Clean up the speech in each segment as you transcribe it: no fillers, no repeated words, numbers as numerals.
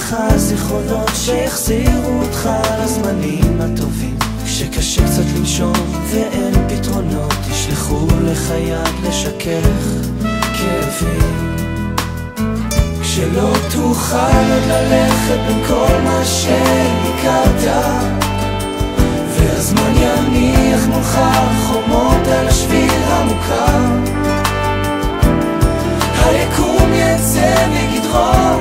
לך זיכרונות שיחזירו אותך לזמנים הטובים. כשקשה קצת לנשום ואין פתרונות, ישלחו לך יד לשכך כאבים. כשלא תוכל עוד ללכת בין כל מה שהכרת, והזמן יניח מולך חומות על השביל המוכר. היקום יצא מגדרו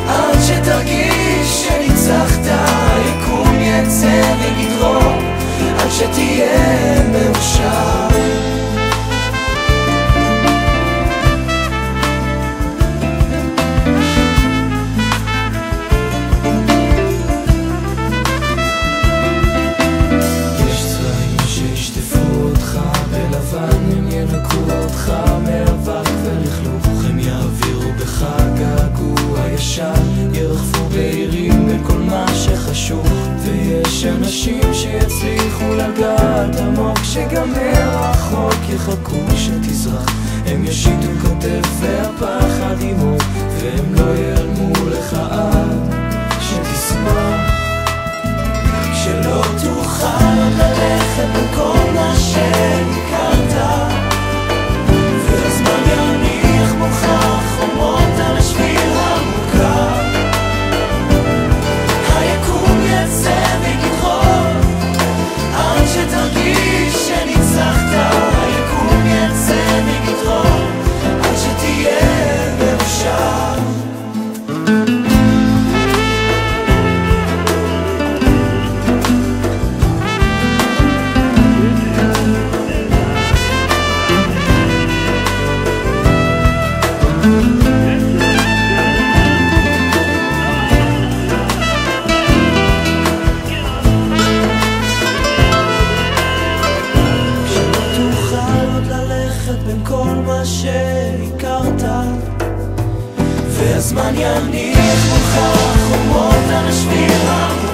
עד שתרגיש שניצחת. היקום יצא מגדרו עד שתהיה מאושר. יש צבעים שישטפו אותך בלבן, הם ינקו אותך מאבק ולכלוך, הם יעבירו בך געגוע ישן, ירחפו בעירים בין כל מה שחשוך. ויש אנשים שיצליחו לגעת עמוק, שגם מרחוק יחכו שתזרח. הם ישיתו כתף והפחד עמו, והם לא ייעלמו לך עד שתשמח. כשלא תוכל עוד ללכת בין כל מה שהכרת, והזמן יניח מולך חומות על השביל המוכר. היקום יצא מגדרו עד שתרגיש שניצחת. היקום יצא מגדרו עד שתהיה מאושר. בין כל מה שהכרת, והזמן יניח מולך חומות על השביל המוכר.